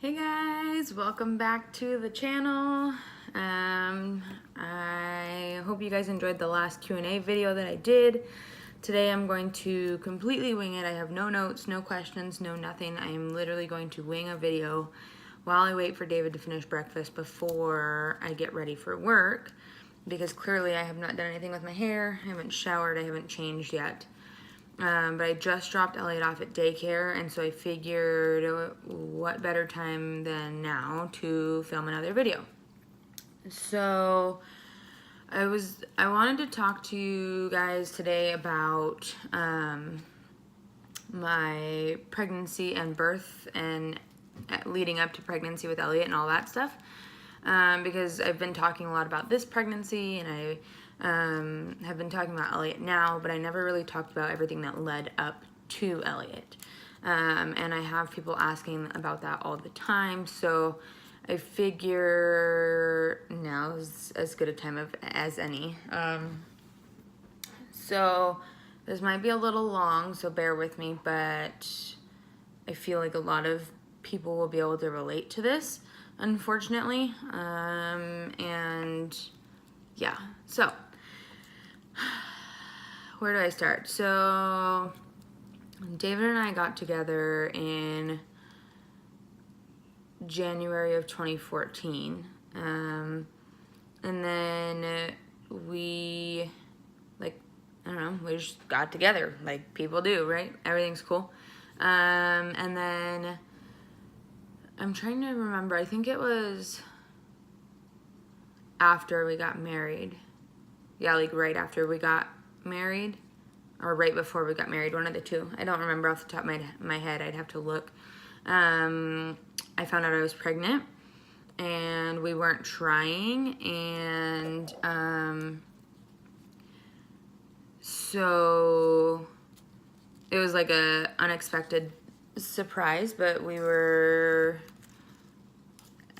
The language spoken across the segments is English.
Hey guys, welcome back to the channel. I hope you guys enjoyed the last Q&A video that I did. Today I'm going to completely wing it. I have no notes, no questions, no nothing. I am literally going to wing a video while I wait for David to finish breakfast before I get ready for work, because clearly I have not done anything with my hair. I haven't showered, I haven't changed yet. But I just dropped Elliot off at daycare, and so I figured what better time than now to film another video. So I wanted to talk to you guys today about my pregnancy and birth and leading up to pregnancy with Elliot and all that stuff, because I've been talking a lot about this pregnancy, and I have been talking about Elliot now, but I never really talked about everything that led up to Elliot. And I have people asking about that all the time, so I figure now is as good a time as any. So this might be a little long, so bear with me, but I feel like a lot of people will be able to relate to this, unfortunately. And yeah, so where do I start? So David and I got together in January of 2014. And then we, I don't know, we just got together like people do, right? Everything's cool. And then I'm trying to remember, I think it was after we got married. Yeah, like right after we got married, or right before we got married, one of the two. I don't remember off the top of my head. I'd have to look. I found out I was pregnant, and we weren't trying, and so it was like a unexpected surprise, but we were,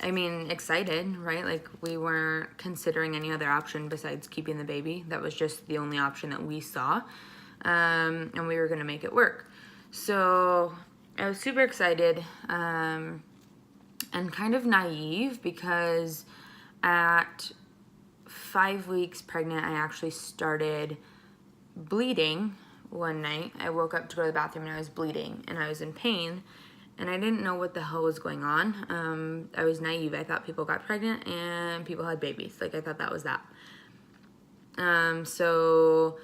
excited, right? Like, we weren't considering any other option besides keeping the baby. That was just the only option that we saw. And we were going to make it work. So I was super excited, and kind of naive, because at 5 weeks pregnant, I actually started bleeding one night. I woke up to go to the bathroom and I was bleeding and I was in pain. And I didn't know what the hell was going on. I was naive. I thought people got pregnant and people had babies. Like, I thought that was that. So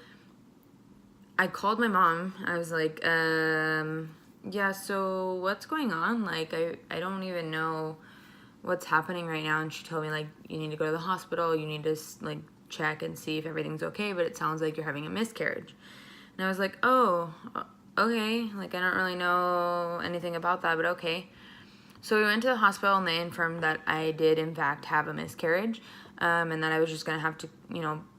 I called my mom. I was like, yeah, so what's going on? Like, I don't even know what's happening right now. And she told me, like, you need to go to the hospital. You need to, like, check and see if everything's okay. But it sounds like you're having a miscarriage. And I was like, oh, okay, like, I don't really know anything about that, but okay. So we went to the hospital, and they confirmed that I did, in fact, have a miscarriage, and that I was just going to have to,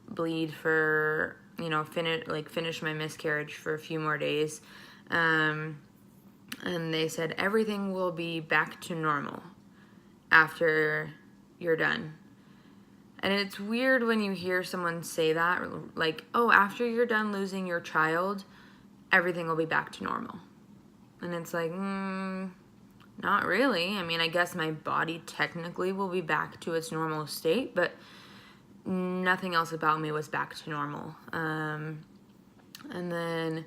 bleed for, finish my miscarriage for a few more days. And they said everything will be back to normal after you're done. And it's weird when you hear someone say that, like, oh, after you're done losing your child, everything will be back to normal. And it's like, not really. I mean, I guess my body technically will be back to its normal state, but nothing else about me was back to normal. And then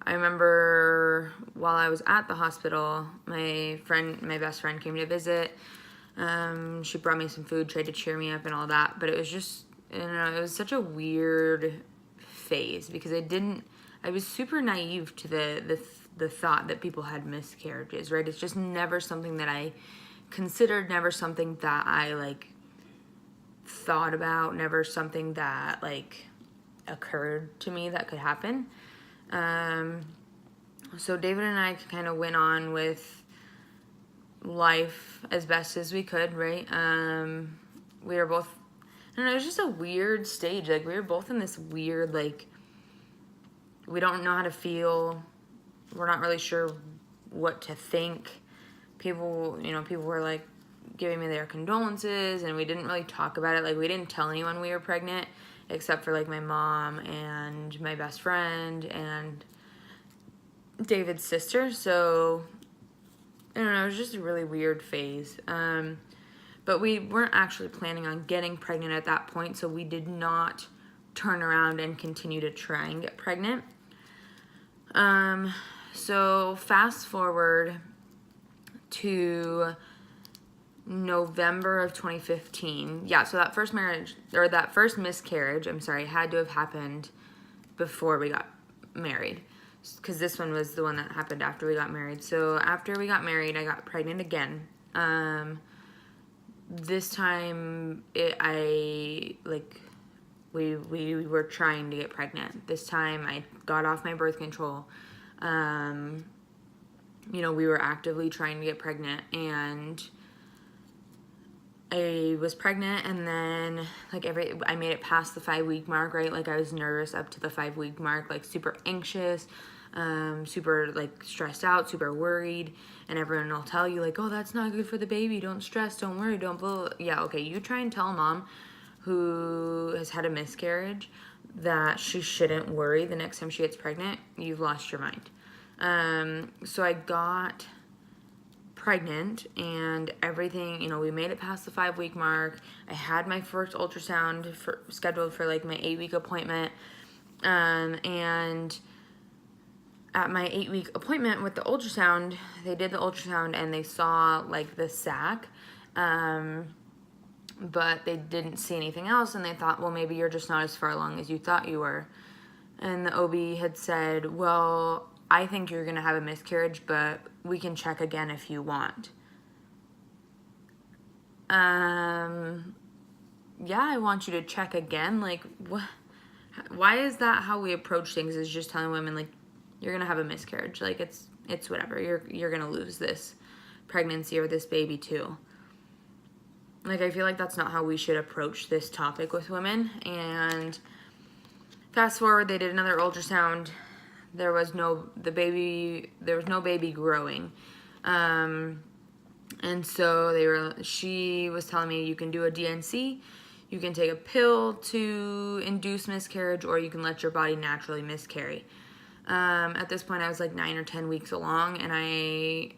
I remember while I was at the hospital, my best friend came to visit. She brought me some food, tried to cheer me up and all that, but it was just, it was such a weird phase, because I was super naive to the thought that people had miscarriages, right? It's just never something that I considered, never something that I, like, thought about, never something that, like, occurred to me that could happen. So David and I kind of went on with life as best as we could, right? We were both, I don't know, it was just a weird stage. Like, we were both in this weird, like, we don't know how to feel. We're not really sure what to think. People were, like, giving me their condolences, and we didn't really talk about it. Like, we didn't tell anyone we were pregnant, except for, like, my mom and my best friend and David's sister. So I don't know, it was just a really weird phase. But we weren't actually planning on getting pregnant at that point, so we did not turn around and continue to try and get pregnant. So fast forward to November of 2015. Yeah, so that first marriage, or that first miscarriage, I'm sorry, had to have happened before we got married, because this one was the one that happened after we got married. So after we got married, I got pregnant again. This time, we were trying to get pregnant. This time, I got off my birth control. We were actively trying to get pregnant, and I was pregnant, and then I made it past the 5-week mark, right? Like, I was nervous up to the 5-week mark, like super anxious, super like stressed out, super worried, and everyone will tell you like, oh, that's not good for the baby, don't stress, don't worry, don't blah. Yeah, okay, you try and tell a mom who has had a miscarriage that she shouldn't worry the next time she gets pregnant, you've lost your mind. So I got pregnant, and everything, we made it past the 5-week mark. I had my first ultrasound scheduled for like my 8-week appointment, and at my 8-week appointment with the ultrasound, they did the ultrasound and they saw like the sac, but they didn't see anything else, and they thought, well, maybe you're just not as far along as you thought you were. And the OB had said, well, I think you're going to have a miscarriage, but we can check again if you want. Yeah, I want you to check again. Like, what? Why is that how we approach things, is just telling women, like, you're going to have a miscarriage. Like, it's whatever. You're going to lose this pregnancy or this baby too. Like, I feel like that's not how we should approach this topic with women. And fast forward, they did another ultrasound. There was no baby growing. And so she was telling me, you can do a DNC, you can take a pill to induce miscarriage, or you can let your body naturally miscarry. At this point, I was like 9 or 10 weeks along, and I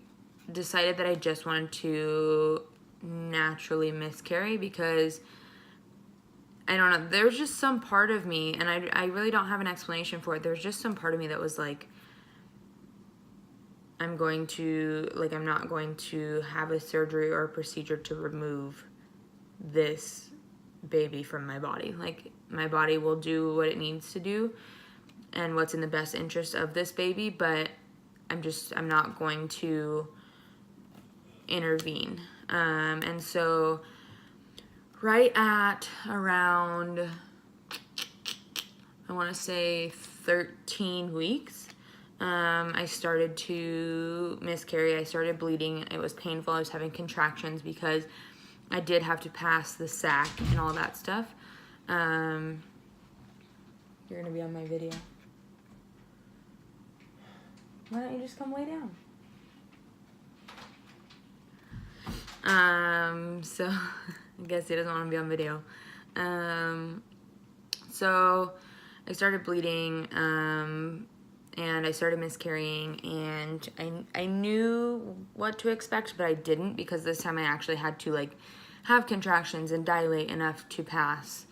decided that I just wanted to naturally miscarry, because I don't know, there's just some part of me, and I really don't have an explanation for it. There's just some part of me that was like, I'm not going to have a surgery or a procedure to remove this baby from my body. Like, my body will do what it needs to do and what's in the best interest of this baby, but I'm not going to intervene. And so right at around, I want to say 13 weeks, I started to miscarry. I started bleeding. It was painful. I was having contractions because I did have to pass the sac and all that stuff. You're going to be on my video. Why don't you just come lay down? So I guess he doesn't want to be on video. So I started bleeding, and I started miscarrying, and I knew what to expect, but I didn't, because this time I actually had to like have contractions and dilate enough to pass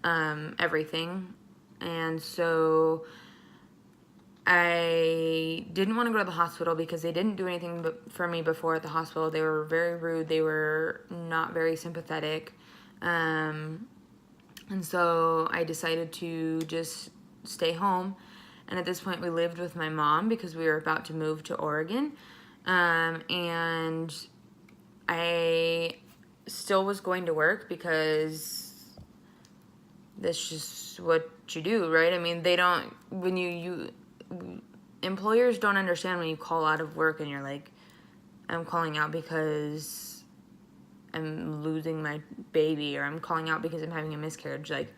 everything. And so I didn't want to go to the hospital because they didn't do anything for me before at the hospital. They were very rude. They were not very sympathetic. And so I decided to just stay home. And at this point, we lived with my mom because we were about to move to Oregon. And I still was going to work because that's just what you do, right? I mean, employers don't understand when you call out of work and you're like, I'm calling out because I'm losing my baby, or I'm calling out because I'm having a miscarriage. Like,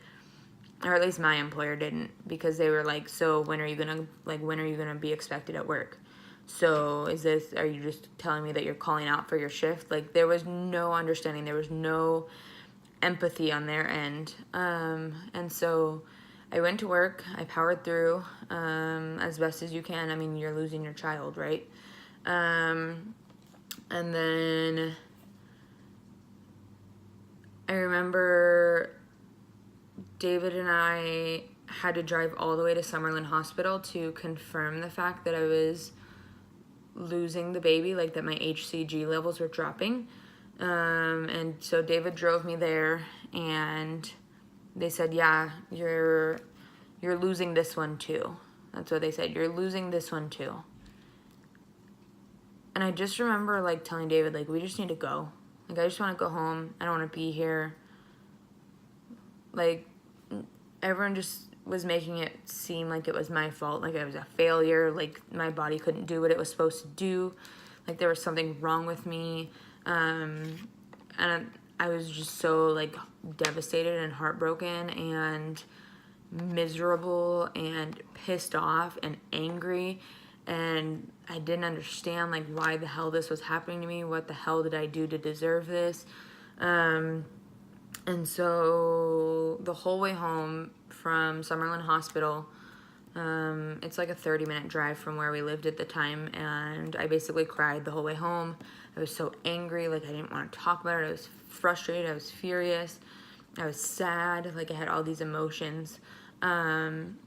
or at least my employer didn't, because they were like, so when are you gonna be expected at work? So are you just telling me that you're calling out for your shift? Like, there was no understanding. There was no empathy on their end. And so I went to work. I powered through as best as you can. I mean, you're losing your child, right? And then I remember David and I had to drive all the way to Summerlin Hospital to confirm the fact that I was losing the baby, like that my HCG levels were dropping. And so David drove me there, and they said, yeah, you're losing this one too. That's what they said. You're losing this one too. And I just remember like telling David, like, we just need to go. Like, I just want to go home. I don't want to be here. Like, everyone just was making it seem like it was my fault. Like I was a failure. Like my body couldn't do what it was supposed to do. Like there was something wrong with me. And I was just so like devastated and heartbroken and miserable and pissed off and angry, and I didn't understand like why the hell this was happening to me. What the hell did I do to deserve this? And so the whole way home from Summerlin Hospital, it's like a 30-minute drive from where we lived at the time, and I basically cried the whole way home. I was so angry, like I didn't want to talk about it. I was frustrated, I was furious, I was sad, like I had all these emotions. And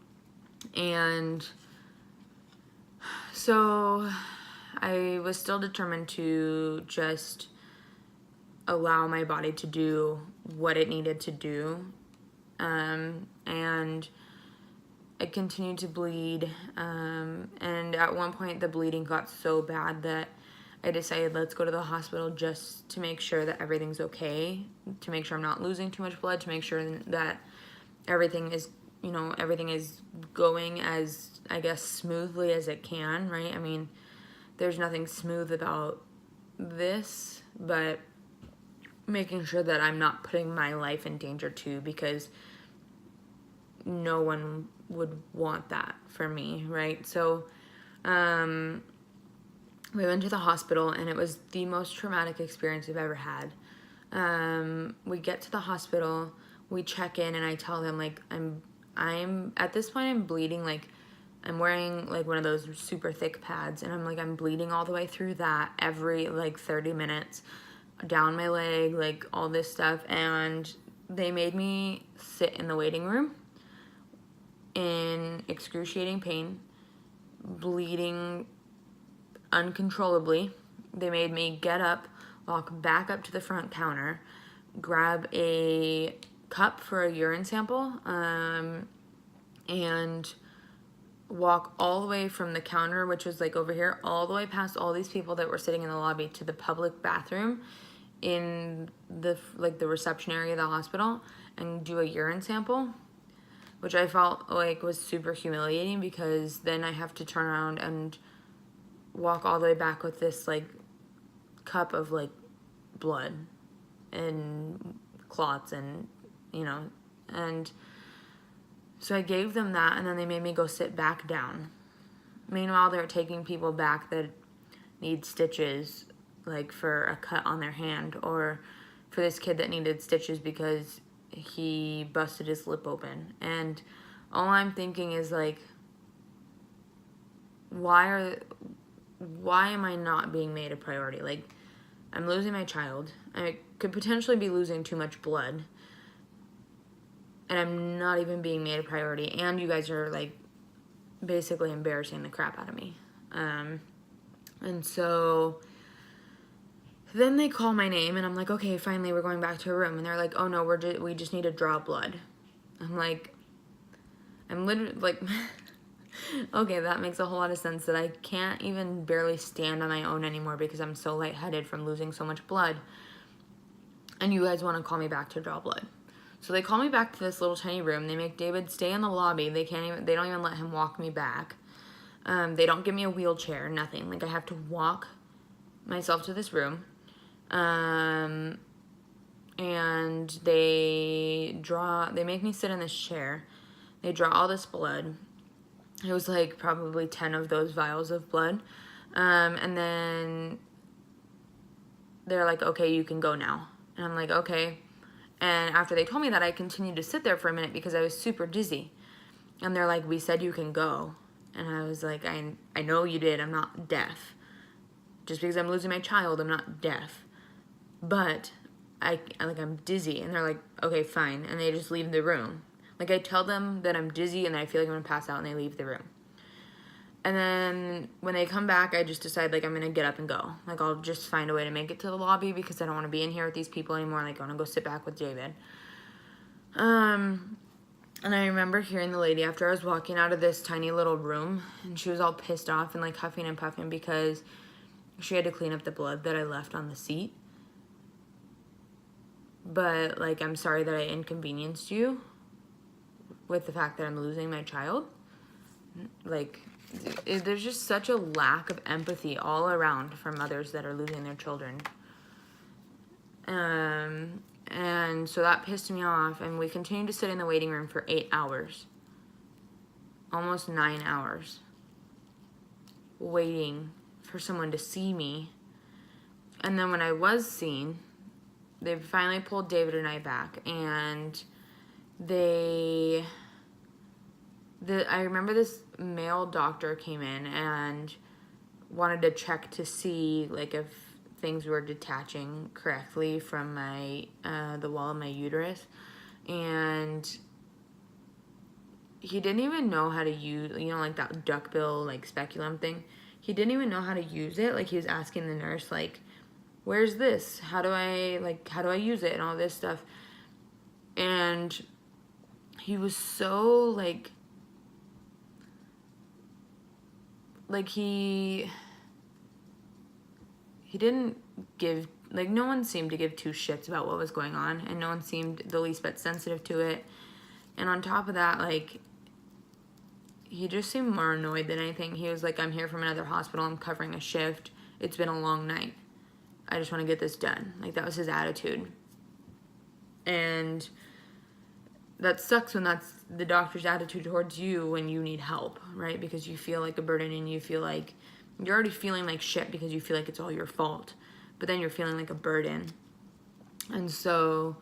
so I was still determined to just allow my body to do what it needed to do. And I continued to bleed. And at one point the bleeding got so bad that I decided, let's go to the hospital just to make sure that everything's okay, to make sure I'm not losing too much blood, to make sure that everything is going as, I guess, smoothly as it can, right? I mean, there's nothing smooth about this, but making sure that I'm not putting my life in danger too, because no one would want that for me, right? So, we went to the hospital, and it was the most traumatic experience I've ever had. We get to the hospital, we check in, and I tell them, like, I'm at this point, I'm bleeding, like, I'm wearing, like, one of those super thick pads, and I'm bleeding all the way through that every, like, 30 minutes, down my leg, like, all this stuff, and they made me sit in the waiting room in excruciating pain, bleeding uncontrollably. They made me get up, walk back up to the front counter, grab a cup for a urine sample, and walk all the way from the counter, which was like over here, all the way past all these people that were sitting in the lobby to the public bathroom in the reception area of the hospital, and do a urine sample, which I felt like was super humiliating, because then I have to turn around and walk all the way back with this like cup of like blood and clots, and and so I gave them that, and then they made me go sit back down. Meanwhile, they're taking people back that need stitches, like for a cut on their hand, or for this kid that needed stitches because he busted his lip open. And all I'm thinking is like, why am I not being made a priority? Like, I'm losing my child. I could potentially be losing too much blood, and I'm not even being made a priority. And you guys are like basically embarrassing the crap out of me. And so then they call my name, and I'm like, okay, finally, we're going back to a room. And they're like, oh no, we just need to draw blood. I'm literally like, okay, that makes a whole lot of sense, that I can't even barely stand on my own anymore because I'm so lightheaded from losing so much blood. And you guys want to call me back to draw blood. So they call me back to this little tiny room. They make David stay in the lobby. They don't even let him walk me back. They don't give me a wheelchair, nothing. Like, I have to walk myself to this room. And they make me sit in this chair. They draw all this blood. It was like probably 10 of those vials of blood. And then they're like, okay, you can go now. And I'm like, okay. And after they told me that, I continued to sit there for a minute because I was super dizzy. And they're like, we said you can go. And I was like, I know you did. I'm not deaf. just because I'm losing my child, I'm not deaf. But I'm dizzy. And they're like, okay, fine. And they just leave the room. Like, I tell them that I'm dizzy and that I feel like I'm going to pass out, and they leave the room. And then when they come back, I just decide, like, I'm going to get up and go. Like, I'll just find a way to make it to the lobby because I don't want to be in here with these people anymore. Like, I want to go sit back with David. And I remember hearing the lady after I was walking out of this tiny little room, and she was all pissed off and, like, huffing and puffing because she had to clean up the blood that I left on the seat. But, like, I'm sorry that I inconvenienced you with the fact that I'm losing my child. Like, there's just such a lack of empathy all around for mothers that are losing their children. And so that pissed me off, and we continued to sit in the waiting room for 8 hours. Almost 9 hours. Waiting for someone to see me. And then when I was seen, they finally pulled David and I back, and I remember this male doctor came in and wanted to check to see, like, if things were detaching correctly from the wall of my uterus, and he didn't even know how to use, like that duckbill, like, speculum thing. He didn't even know how to use it. Like, he was asking the nurse, like, where's this? How do I use it? And all this stuff. And he was so, like he didn't give, like, no one seemed to give two shits about what was going on, and no one seemed the least bit sensitive to it. And on top of that, like, he just seemed more annoyed than anything. He was like, I'm here from another hospital, I'm covering a shift, it's been a long night, I just want to get this done. Like, that was his attitude. And that sucks when that's the doctor's attitude towards you when you need help, right? Because you feel like a burden, and you feel like you're already feeling like shit because you feel like it's all your fault. But then you're feeling like a burden. And so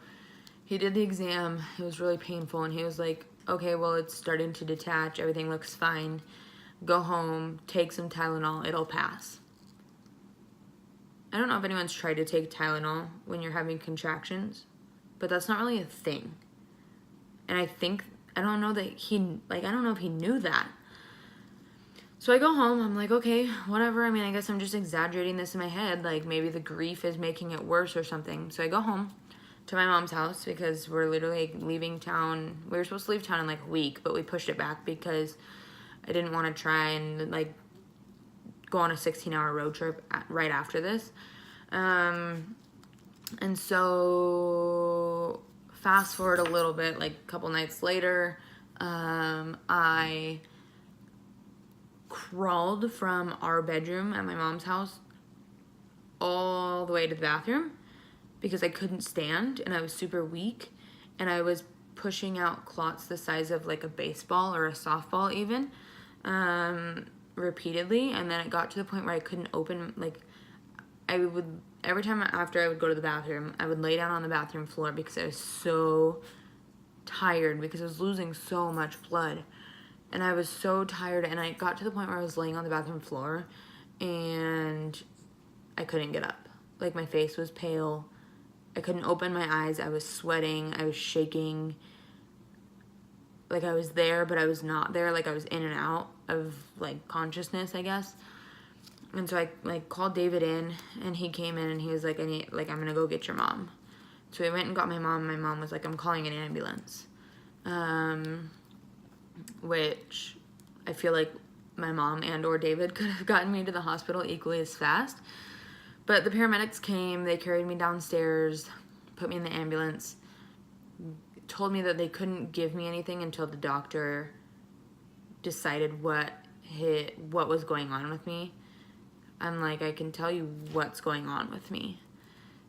he did the exam. It was really painful. And he was like, okay, well, it's starting to detach. Everything looks fine. Go home. Take some Tylenol. It'll pass. I don't know if anyone's tried to take Tylenol when you're having contractions, but that's not really a thing. And I don't know if he knew that. So I go home, I'm like, okay, whatever. I mean, I guess I'm just exaggerating this in my head. Like, maybe the grief is making it worse or something. So I go home to my mom's house because we're literally leaving town. We were supposed to leave town in, like, a week, but we pushed it back because I didn't want to try and, like, go on a 16-hour road trip right after this. And so fast forward a little bit, like a couple nights later, I crawled from our bedroom at my mom's house all the way to the bathroom because I couldn't stand and I was super weak, and I was pushing out clots the size of, like, a baseball or a softball even, repeatedly. And then it got to the point where I couldn't open, like, every time after I would go to the bathroom, I would lay down on the bathroom floor because I was so tired because I was losing so much blood. And I was so tired, and I got to the point where I was laying on the bathroom floor and I couldn't get up. Like, my face was pale. I couldn't open my eyes. I was sweating. I was shaking. Like, I was there, but I was not there. Like, I was in and out of, like, consciousness, I guess. And so I, like, called David in, and he came in, and he was like, I'm going to go get your mom. So we went and got my mom. My mom was like, I'm calling an ambulance. Which I feel like my mom and or David could have gotten me to the hospital equally as fast. But the paramedics came, they carried me downstairs, put me in the ambulance, told me that they couldn't give me anything until the doctor decided what was going on with me. I'm like, I can tell you what's going on with me.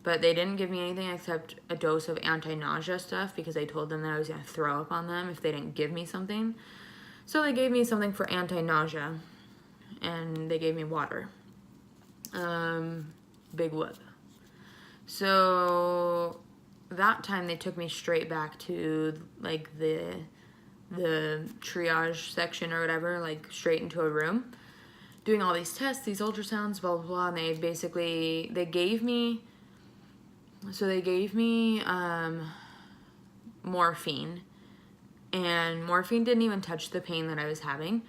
But they didn't give me anything except a dose of anti-nausea stuff because I told them that I was going to throw up on them if they didn't give me something. So they gave me something for anti-nausea, and they gave me water. Big whoop. So that time they took me straight back to, like, the triage section or whatever, like, straight into a room. doing all these tests, these ultrasounds, blah, blah, blah. And they gave me morphine. And morphine didn't even touch the pain that I was having.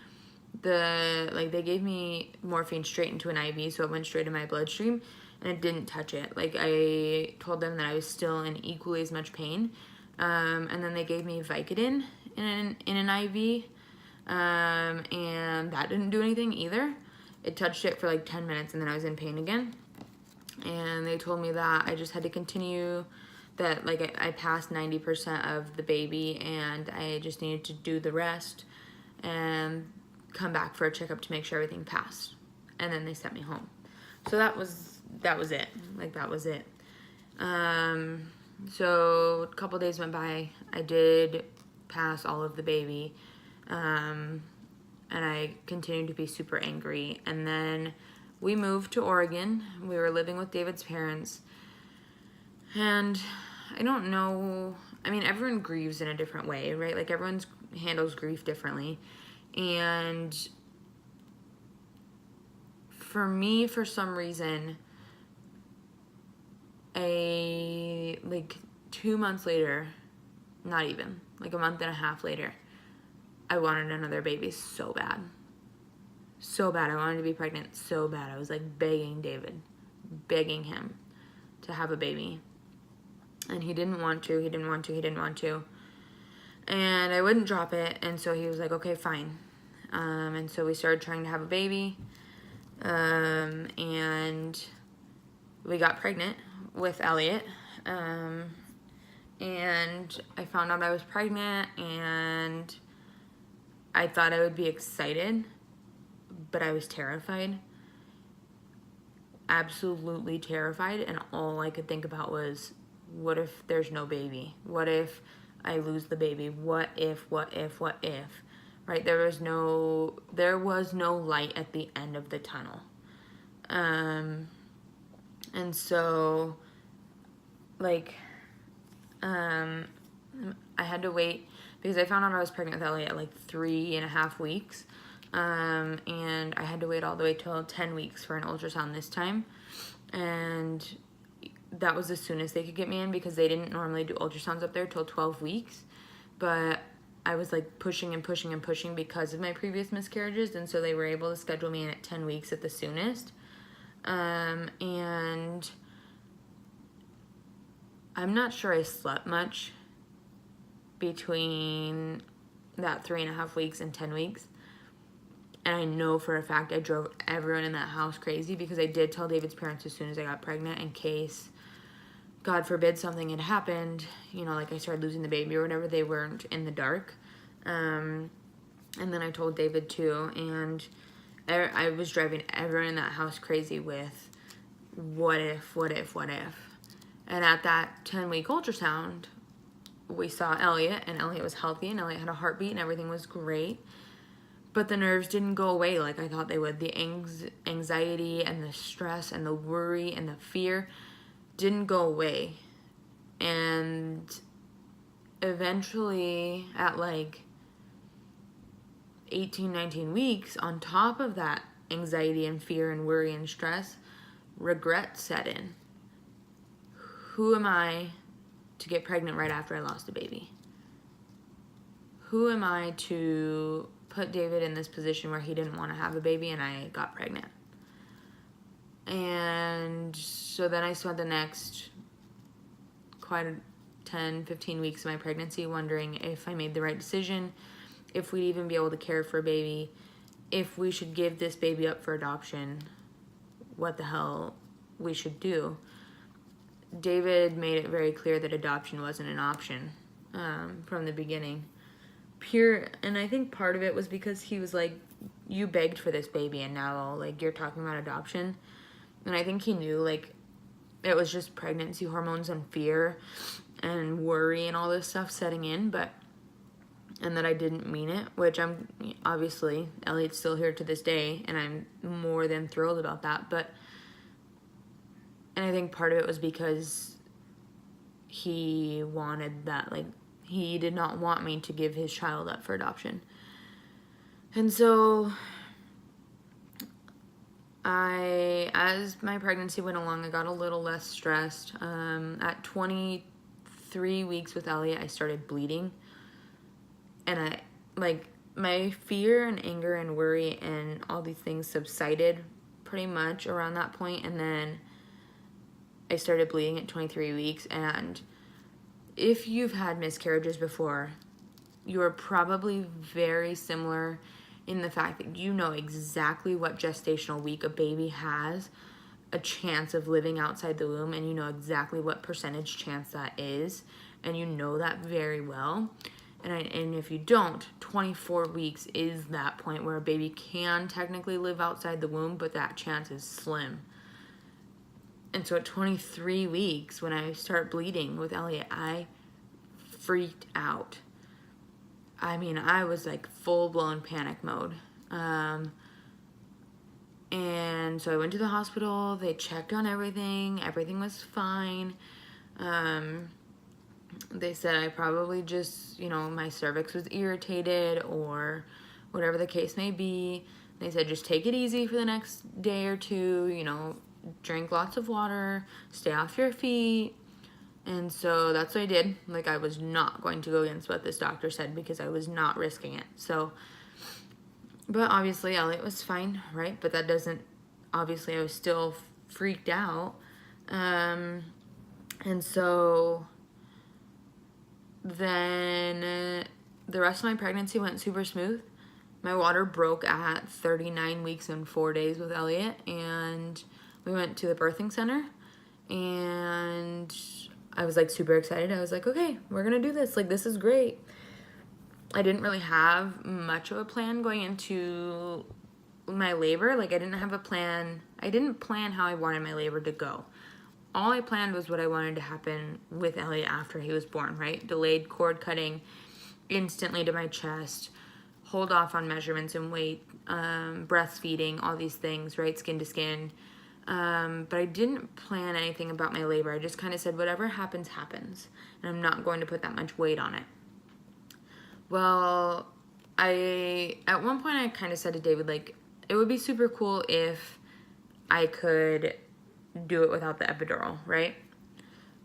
They gave me morphine straight into an IV, so it went straight in my bloodstream, and it didn't touch it. Like, I told them that I was still in equally as much pain. And then they gave me Vicodin in an IV, and that didn't do anything either. It touched it for like 10 minutes, and then I was in pain again. And they told me that I just had to continue, that like I passed 90% of the baby, and I just needed to do the rest and come back for a checkup to make sure everything passed. And then they sent me home. So that was it. Like, that was it. So a couple days went by. I did pass all of the baby. And I continued to be super angry. And then we moved to Oregon. We were living with David's parents. And I don't know, I mean, everyone grieves in a different way, right? Like, everyone handles grief differently. And for me, for some reason, like 2 months later, not even, like a month and a half later, I wanted another baby so bad. So bad. I wanted to be pregnant so bad. I was like begging David, begging him to have a baby. And he didn't want to. And I wouldn't drop it. And so he was like, okay, fine. And so we started trying to have a baby. And we got pregnant with Elliot. And I found out I was pregnant, and I thought I would be excited, but I was terrified. Absolutely terrified. And all I could think about was, what if there's no baby? What if I lose the baby? What if? Right? There was no light at the end of the tunnel. And so, like, I had to wait, because I found out I was pregnant with Elliot at like 3.5 weeks. And I had to wait all the way till 10 weeks for an ultrasound this time. And that was as soon as they could get me in, because they didn't normally do ultrasounds up there till 12 weeks. But I was like pushing because of my previous miscarriages. And so they were able to schedule me in at 10 weeks at the soonest. And I'm not sure I slept much between that 3.5 weeks and 10 weeks. And I know for a fact I drove everyone in that house crazy, because I did tell David's parents as soon as I got pregnant, in case, God forbid, something had happened, you know, like I started losing the baby or whatever, they weren't in the dark. And then I told David too, and I was driving everyone in that house crazy with what if. And at that 10-week ultrasound, we saw Elliot, and Elliot was healthy, and Elliot had a heartbeat, and everything was great. But the nerves didn't go away like I thought they would. The anxiety and the stress and the worry and the fear didn't go away. And eventually, at like 18, 19 weeks, on top of that anxiety and fear and worry and stress, regret set in. Who am I to get pregnant right after I lost a baby? Who am I to put David in this position where he didn't want to have a baby and I got pregnant? And so then I spent the next quite 10, 15 weeks of my pregnancy wondering if I made the right decision, if we'd even be able to care for a baby, if we should give this baby up for adoption, what the hell we should do. David made it very clear that adoption wasn't an option from the beginning. And I think part of it was because he was like, you begged for this baby and now like you're talking about adoption. And I think he knew like it was just pregnancy hormones and fear and worry and all this stuff setting in, and that I didn't mean it, which I'm obviously, Elliot's still here to this day and I'm more than thrilled about that. And I think part of it was because he wanted that, like, he did not want me to give his child up for adoption. And so as my pregnancy went along, I got a little less stressed. At 23 weeks with Elliot, I started bleeding. And my fear and anger and worry and all these things subsided pretty much around that point. And then I started bleeding at 23 weeks. And if you've had miscarriages before, you're probably very similar in the fact that you know exactly what gestational week a baby has a chance of living outside the womb, and you know exactly what percentage chance that is, and you know that very well. And if you don't, 24 weeks is that point where a baby can technically live outside the womb, but that chance is slim. And so at 23 weeks, when I start bleeding with Elliot, I freaked out. I mean, I was like full-blown panic mode. And so I went to the hospital. They checked on everything. Everything was fine. They said I probably just, my cervix was irritated or whatever the case may be. They said just take it easy for the next day or two, drink lots of water, stay off your feet. And so that's what I did. Like, I was not going to go against what this doctor said because I was not risking it. So, but obviously Elliot was fine, right? But that doesn't, obviously I was still freaked out. And so then the rest of my pregnancy went super smooth. My water broke at 39 weeks and 4 days with Elliot. And we went to the birthing center. And I was like super excited. I was like, okay, we're gonna do this. Like, this is great. I didn't really have much of a plan going into my labor. Like, I didn't have a plan. I didn't plan how I wanted my labor to go. All I planned was what I wanted to happen with Elliot after he was born, right? Delayed cord cutting instantly to my chest, hold off on measurements and weight, breastfeeding, all these things, right? Skin to skin. But I didn't plan anything about my labor. I just kind of said, whatever happens, happens. And I'm not going to put that much weight on it. Well, at one point I kind of said to David, like, it would be super cool if I could do it without the epidural, right?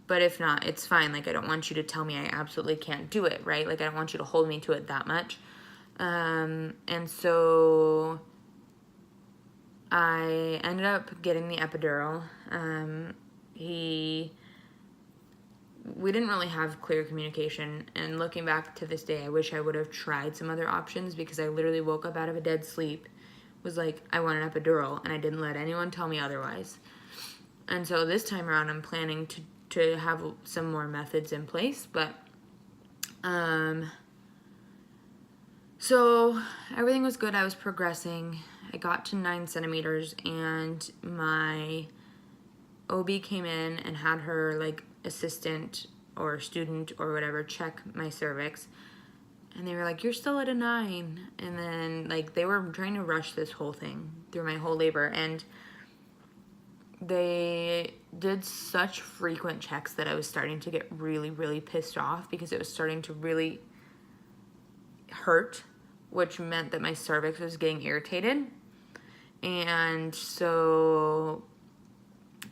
But if not, it's fine. Like, I don't want you to tell me I absolutely can't do it, right? Like, I don't want you to hold me to it that much. And so I ended up getting the epidural. We didn't really have clear communication, and looking back to this day, I wish I would have tried some other options, because I literally woke up out of a dead sleep, was like, I want an epidural, and I didn't let anyone tell me otherwise. And so this time around, I'm planning to have some more methods in place, but so everything was good. I was progressing. I got to 9 centimeters, and my OB came in and had her, like, assistant or student or whatever check my cervix, and they were like, you're still at a 9. And then, like, they were trying to rush this whole thing through my whole labor, and they did such frequent checks that I was starting to get really, really pissed off, because it was starting to really hurt, which meant that my cervix was getting irritated. And so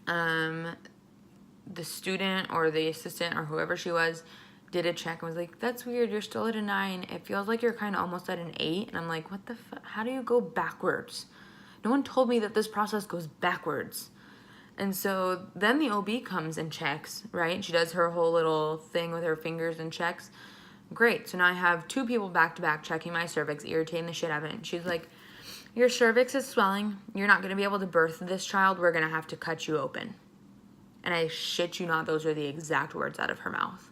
the student or the assistant or whoever she was did a check and was like, that's weird, you're still at a 9. It feels like you're kind of almost at an 8. And I'm like, what the fuck? How do you go backwards? No one told me that this process goes backwards. And so then the OB comes and checks, right? She does her whole little thing with her fingers and checks. Great. So now I have 2 people back to back checking my cervix, irritating the shit out of it. And she's like, your cervix is swelling. You're not going to be able to birth this child. We're going to have to cut you open. And I shit you not, those are the exact words out of her mouth.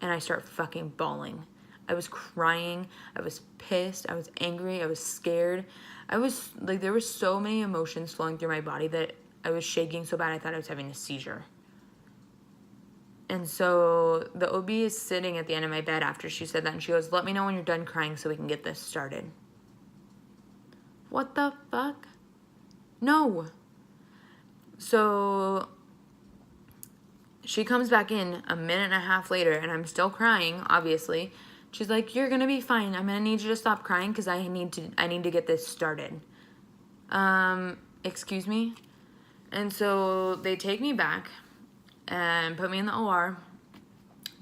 And I start fucking bawling. I was crying. I was pissed. I was angry. I was scared. I was, like, there were so many emotions flowing through my body that I was shaking so bad I thought I was having a seizure. And so the OB is sitting at the end of my bed after she said that, and she goes, let me know when you're done crying so we can get this started. What the fuck? No. So she comes back in a minute and a half later, and I'm still crying, obviously. She's like, you're gonna be fine. I'm gonna need you to stop crying because I need to get this started. excuse me? And so they take me back and put me in the OR,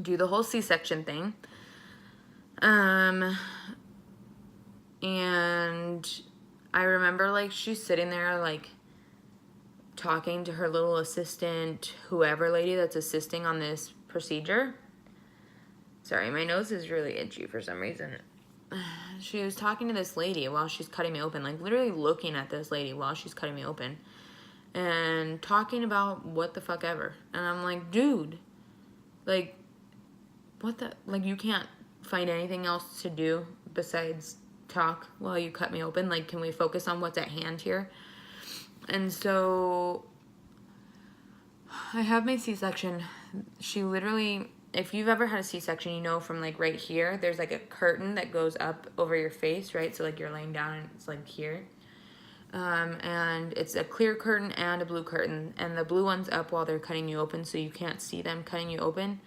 do the whole C-section thing. And I remember, like, she's sitting there, like, talking to her little assistant, whoever lady that's assisting on this procedure. Sorry, my nose is really itchy for some reason. She was talking to this lady while she's cutting me open, like, literally looking at this lady while she's cutting me open. And talking about what the fuck ever. And I'm like, dude, like, what the, like, you can't find anything else to do besides talk while you cut me open? Like, can we focus on what's at hand here? And so I have my C-section. She literally, if you've ever had a C-section, you know from, like, right here, there's, like, a curtain that goes up over your face, right? So, like, you're laying down and it's, like, here. And it's a clear curtain and a blue curtain, and the blue one's up while they're cutting you open, so you can't see them cutting you open.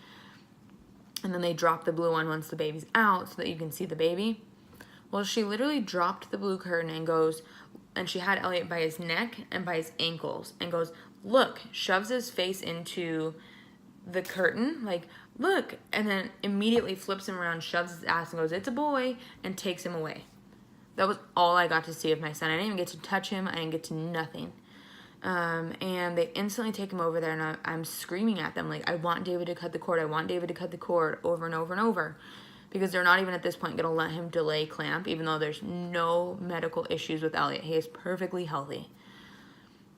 And then they drop the blue one once the baby's out so that you can see the baby. Well, she literally dropped the blue curtain and goes, and she had Elliot by his neck and by his ankles, and goes, look, shoves his face into the curtain, like, look, and then immediately flips him around, shoves his ass and goes, it's a boy, and takes him away. That was all I got to see of my son. I didn't even get to touch him. I didn't get to nothing. And they instantly take him over there, and I'm screaming at them, like, I want David to cut the cord. I want David to cut the cord, over and over and over. Because they're not even at this point going to let him delay clamp, even though there's no medical issues with Elliot. He is perfectly healthy.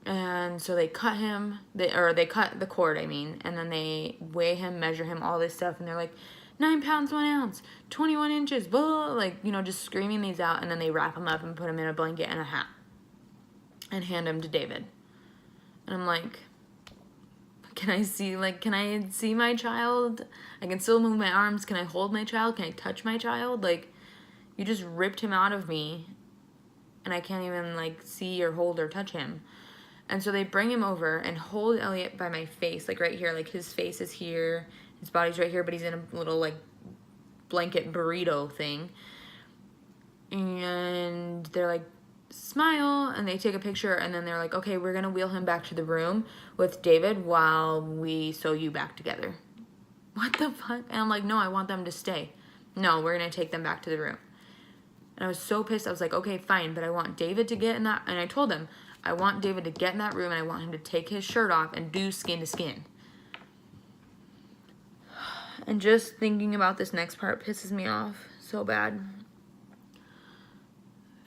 And so they cut him, they cut the cord, I mean, and then they weigh him, measure him, all this stuff, and they're like, 9 pounds, 1 ounce, 21 inches, blah, like, you know, just screaming these out, and then they wrap him up and put him in a blanket and a hat and hand him to David. And I'm like, can I see my child? I can still move my arms. Can I hold my child? Can I touch my child? Like, you just ripped him out of me, and I can't even, like, see or hold or touch him. And so they bring him over and hold Elliot by my face, like, right here, like, his face is here, his body's right here, but he's in a little, like, blanket burrito thing. And they're like, smile, and they take a picture, and then they're like, okay, we're gonna wheel him back to the room with David while we sew you back together. What the fuck? And I'm like, no, I want them to stay. No, we're gonna take them back to the room. And I was so pissed. I was like, okay, fine, but I want David to get in that, and I told them, I want David to get in that room, and I want him to take his shirt off and do skin to skin. And just thinking about this next part pisses me off so bad.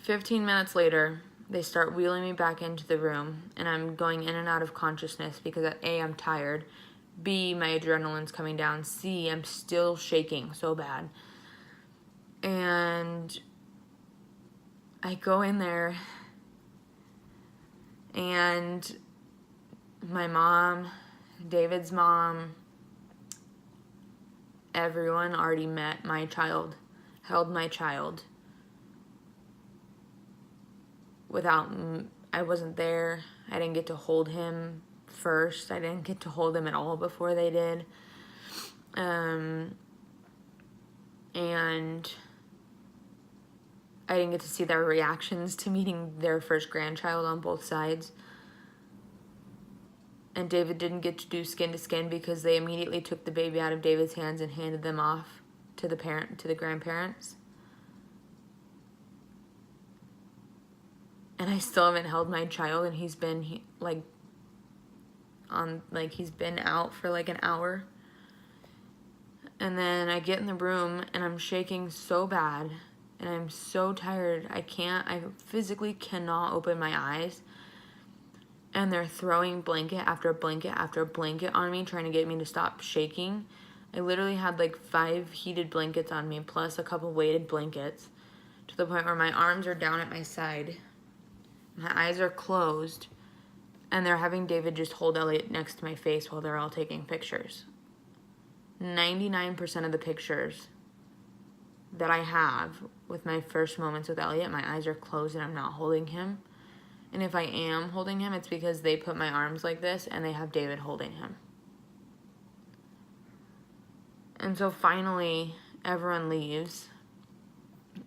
15 minutes later, they start wheeling me back into the room, and I'm going in and out of consciousness because A, I'm tired, B, my adrenaline's coming down, C, I'm still shaking so bad. And I go in there, and my mom, David's mom, everyone already met my child, held my child. I wasn't there. I didn't get to hold him first. I didn't get to hold him at all before they did. And I didn't get to see their reactions to meeting their first grandchild on both sides. And David didn't get to do skin to skin because they immediately took the baby out of David's hands and handed them off to the grandparents. And I still haven't held my child, and he's been he's been out for like an hour. And then I get in the room, and I'm shaking so bad, and I'm so tired. I physically cannot open my eyes. And they're throwing blanket after blanket after blanket on me, trying to get me to stop shaking. I literally had like 5 heated blankets on me, plus a couple weighted blankets, to the point where my arms are down at my side. My eyes are closed, and they're having David just hold Elliot next to my face while they're all taking pictures. 99% of the pictures that I have with my first moments with Elliot, my eyes are closed and I'm not holding him. And if I am holding him, it's because they put my arms like this and they have David holding him. And so finally, everyone leaves.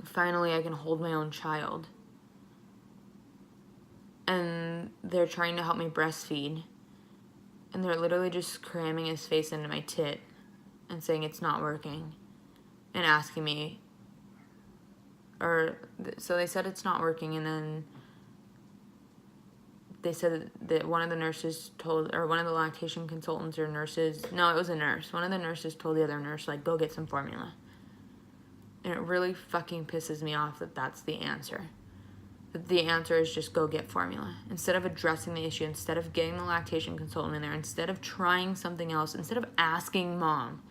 Finally, I can hold my own child. and they're trying to help me breastfeed, and they're literally just cramming his face into my tit and saying it's not working and asking me, so they said it's not working, and then they said that one of the nurses told, or one of the lactation consultants or nurses, no, it was a nurse, one of the nurses told the other nurse, like, go get some formula. And it really fucking pisses me off that that's the answer. That the answer is just go get formula. Instead of addressing the issue, instead of getting the lactation consultant in there, instead of trying something else, instead of asking mom,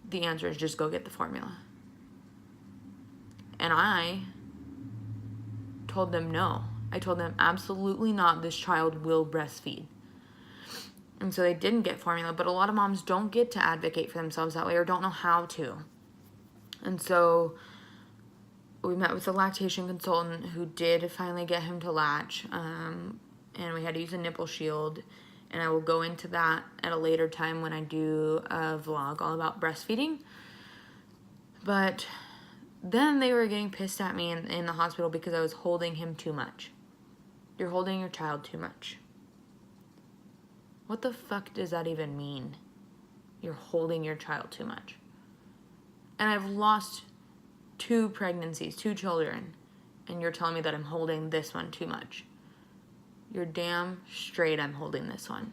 the answer is just go get the formula. And I told them no. I told them absolutely not, this child will breastfeed. And so they didn't get formula, but a lot of moms don't get to advocate for themselves that way or don't know how to. And so we met with a lactation consultant who did finally get him to latch, and we had to use a nipple shield, and I will go into that at a later time when I do a vlog all about breastfeeding. But then they were getting pissed at me in the hospital because I was holding him too much. You're holding your child too much. What the fuck does that even mean? You're holding your child too much. And I've lost 2 pregnancies, 2 children, and you're telling me that I'm holding this one too much. You're damn straight I'm holding this one.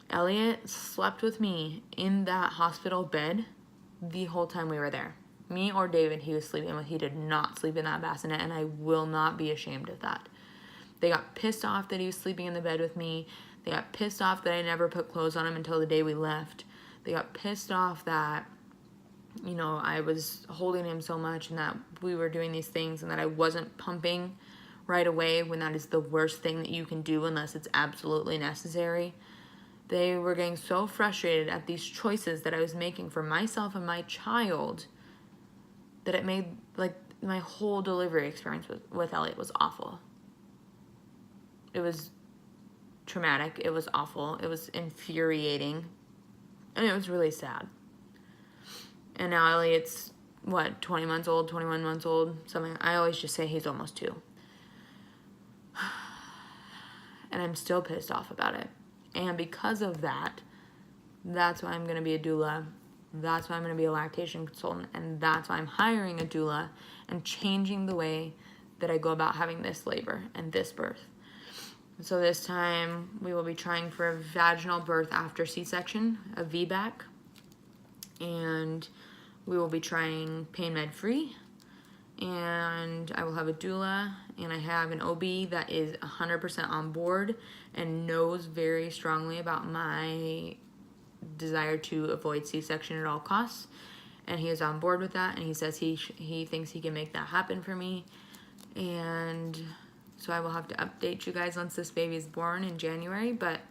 Elliot slept with me in that hospital bed the whole time we were there. Me or David he was sleeping with, he did not sleep in that bassinet, and I will not be ashamed of that. They got pissed off that he was sleeping in the bed with me. They got pissed off that I never put clothes on him until the day we left. They got pissed off that, you know, I was holding him so much and that we were doing these things and that I wasn't pumping right away when that is the worst thing that you can do unless it's absolutely necessary. They were getting so frustrated at these choices that I was making for myself and my child that it made, like, my whole delivery experience with Elliot was awful. It was traumatic. It was awful. It was infuriating. And it was really sad. And now Elliot's, 20 months old, 21 months old, something. I always just say he's almost 2. And I'm still pissed off about it. And because of that, that's why I'm going to be a doula. That's why I'm going to be a lactation consultant. And that's why I'm hiring a doula and changing the way that I go about having this labor and this birth. So this time we will be trying for a vaginal birth after C-section, a VBAC. And we will be trying pain med free, and I will have a doula, and I have an OB that is 100% on board and knows very strongly about my desire to avoid C-section at all costs, and he is on board with that, and he says he thinks he can make that happen for me. And so I will have to update you guys once this baby is born in January, but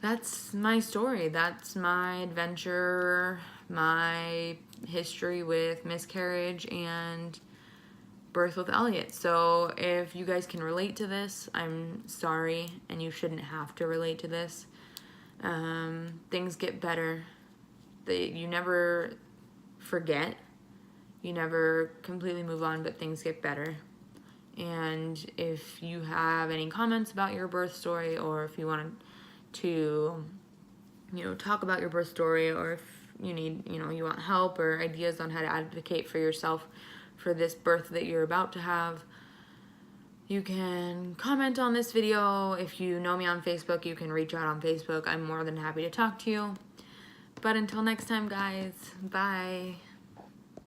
that's my story. That's my adventure, my history with miscarriage and birth with Elliot. So if you guys can relate to this, I'm sorry, and you shouldn't have to relate to this. Things get better. You never forget. You never completely move on, but things get better. And if you have any comments about your birth story, or if you want to, talk about your birth story, or if you need, you want help or ideas on how to advocate for yourself for this birth that you're about to have, you can comment on this video. If you know me on Facebook, you can reach out on Facebook. I'm more than happy to talk to you. But until next time, guys, bye.